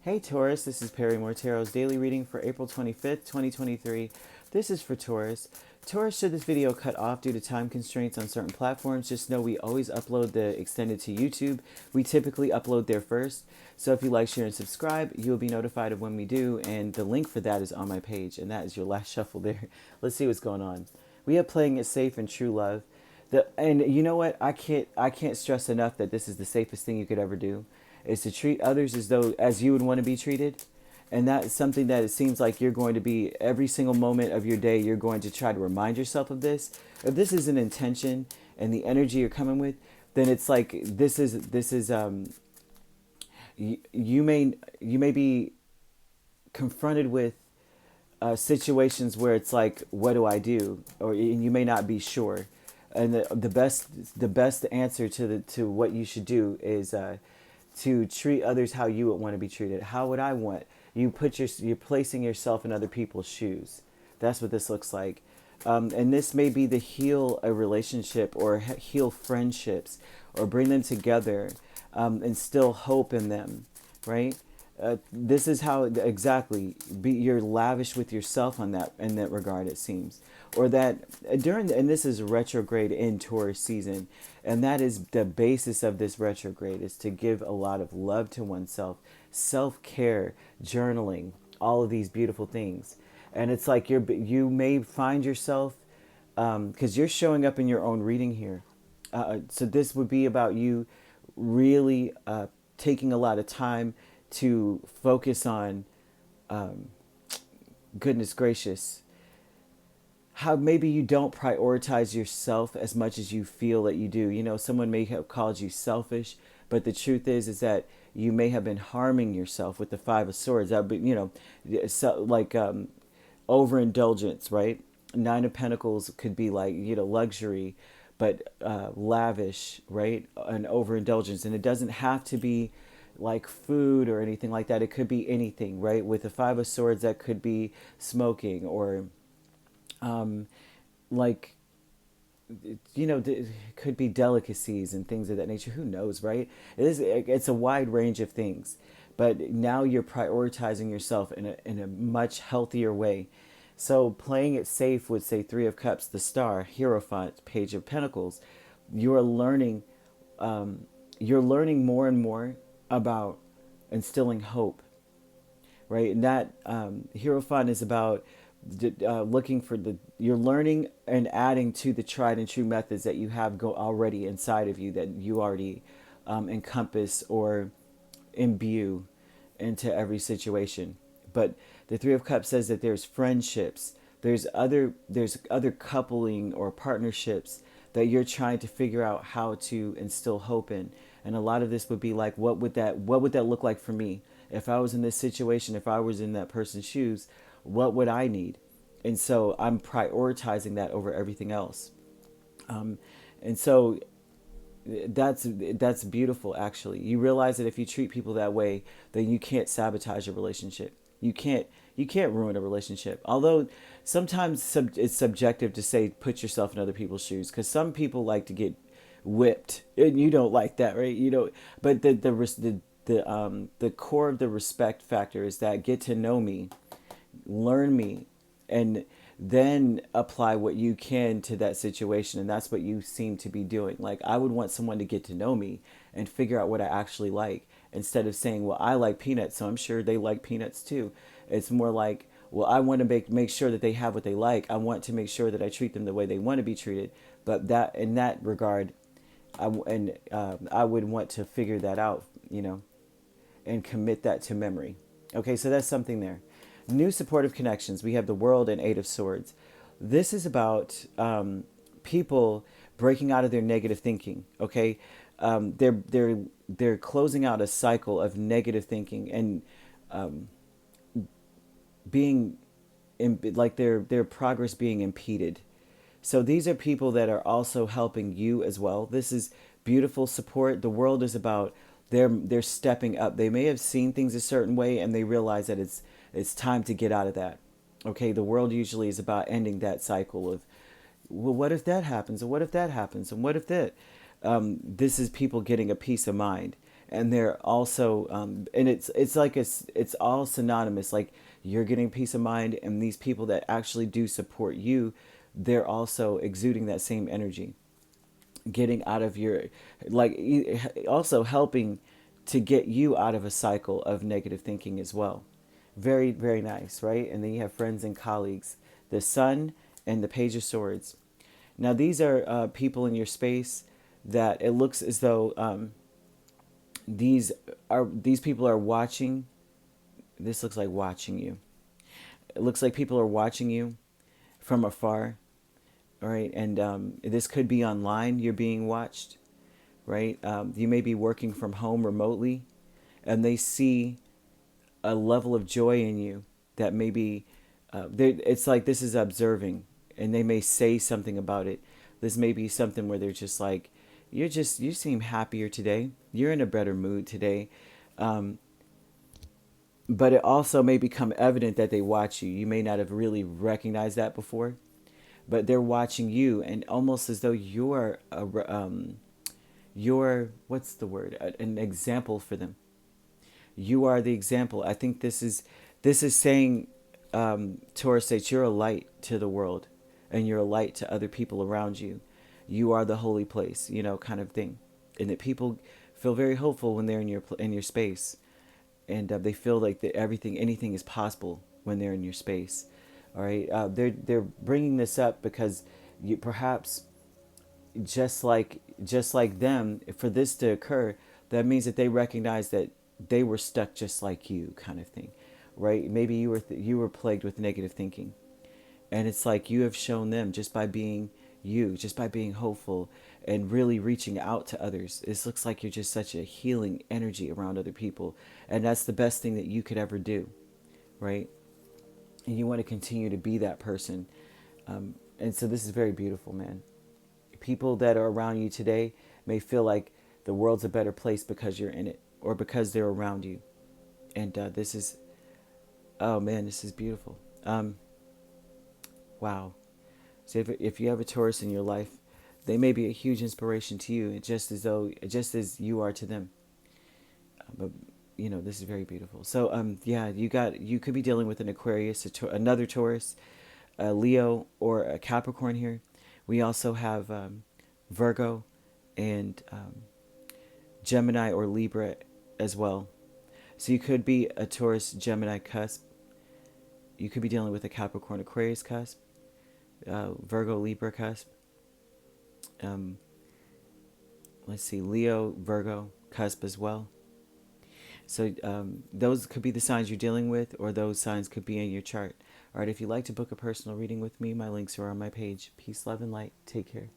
Hey Taurus, this is Perrymore Tarot's daily reading for April 25th, 2023. This is for Taurus. Taurus, should this video cut off due to time constraints on certain platforms, just know we always upload the extended to YouTube. We typically upload there first. So if you like, share, and subscribe, you will be notified of when we do, and the link for that is on my page, and that is your last shuffle there. Let's see what's going on. We have playing it safe and true love. And you know what? I can't stress enough that this is the safest thing you could ever do, is to treat others as you would want to be treated. And that's something that it seems like you're going to be every single moment of your day. You're going to try to remind yourself of this. If this is an intention and the energy you're coming with, then it's like this is you may be confronted with situations where it's like, what do I do? Or you may not be sure. And the best answer to what you should do is to treat others how you would want to be treated. How would I want? You're placing yourself in other people's shoes. That's what this looks like. And this may be to heal a relationship or heal friendships or bring them together, instill hope in them, right? This is how exactly you're lavish with yourself on that in that regard, it seems. Or that and this is retrograde in Taurus season, and that is the basis of this retrograde, is to give a lot of love to oneself, self-care, journaling, all of these beautiful things. And it's like you may find yourself, because you're showing up in your own reading here. So this would be about you really taking a lot of time to focus on, goodness gracious, how maybe you don't prioritize yourself as much as you feel that you do. You know, someone may have called you selfish, but the truth is that you may have been harming yourself with the Five of Swords. That, you know, so like overindulgence, right? Nine of Pentacles could be like, you know, luxury, but lavish, right? And overindulgence, and it doesn't have to be like food or anything like that. It could be anything, right? With the Five of Swords, that could be smoking or like, you know, it could be delicacies and things of that nature. Who knows, right? It's a wide range of things, but now you're prioritizing yourself in a much healthier way. So playing it safe would say Three of Cups, the Star, Hierophant, Page of Pentacles. You're learning, you're learning more and more about instilling hope, right? And that Hierophant is about looking for you're learning and adding to the tried and true methods that you have already inside of you, that you already encompass or imbue into every situation. But the Three of Cups says that there's friendships, there's other coupling or partnerships that you're trying to figure out how to instill hope in. And a lot of this would be like, what would that look like for me if I was in this situation? If I was in that person's shoes, what would I need? And so I'm prioritizing that over everything else. And so that's beautiful, actually. You realize that if you treat people that way, then you can't sabotage a relationship. You can't ruin a relationship. Although sometimes it's subjective to say put yourself in other people's shoes, because some people like to get whipped, and you don't like that, right? You know, but the core of the respect factor is that get to know me, learn me, and then apply what you can to that situation. And that's what you seem to be doing. Like, I would want someone to get to know me and figure out what I actually like, instead of saying, well, I like peanuts, so I'm sure they like peanuts too. It's more like, well, I want to make sure that they have what they like. I want to make sure that I treat them the way they want to be treated. But that, in that regard, I would want to figure that out, you know, and commit that to memory. Okay, so that's something there. New supportive connections. We have the World and Eight of Swords. This is about people breaking out of their negative thinking. Okay, they're closing out a cycle of negative thinking and being like their progress being impeded. So these are people that are also helping you as well. This is beautiful support. The World is about they're stepping up. They may have seen things a certain way and they realize that it's time to get out of that. Okay, the World usually is about ending that cycle of, well, what if that happens? And what if that happens? And what if that? This is people getting a peace of mind. And they're also and it's like it's all synonymous. Like you're getting peace of mind, and these people that actually do support you, they're also exuding that same energy, getting out of your, like, also helping to get you out of a cycle of negative thinking as well. Very, very nice, right? And then you have friends and colleagues, the Sun and the Page of Swords. Now these are people in your space that it looks as though these people are watching. This looks like watching you. It looks like people are watching you from afar. All right, and this could be online. You're being watched, right? You may be working from home remotely, and they see a level of joy in you that maybe it's like this is observing, and they may say something about it. This may be something where they're just like, you seem happier today. You're in a better mood today. But it also may become evident that they watch you. You may not have really recognized that before, but they're watching you, and almost as though you're what's the word? An example for them. You are the example. I think this is saying, Taurus, that you're a light to the world, and you're a light to other people around you. You are the holy place, kind of thing, and that people feel very hopeful when they're in your space, and they feel like that anything is possible when they're in your space. All right, they're bringing this up because you perhaps just like them, for this to occur, that means that they recognize that they were stuck just like you, kind of thing, right? Maybe you were plagued with negative thinking, and it's like you have shown them, just by being you, just by being hopeful and really reaching out to others. This looks like you're just such a healing energy around other people, and that's the best thing that you could ever do, right? And you want to continue to be that person. And so this is very beautiful, man. People that are around you today may feel like the world's a better place because you're in it, or because they're around you. And this is, oh man, this is beautiful. Wow. So if you have a Taurus in your life, they may be a huge inspiration to you, just as you are to them. But this is very beautiful. So yeah, you could be dealing with an Aquarius, another Taurus, a Leo, or a Capricorn here. We also have Virgo and Gemini or Libra as well. So you could be a Taurus Gemini cusp. You could be dealing with a Capricorn Aquarius cusp, Virgo Libra cusp. Let's see, Leo Virgo cusp as well. So those could be the signs you're dealing with, or those signs could be in your chart. All right, if you'd like to book a personal reading with me, my links are on my page. Peace, love, and light. Take care.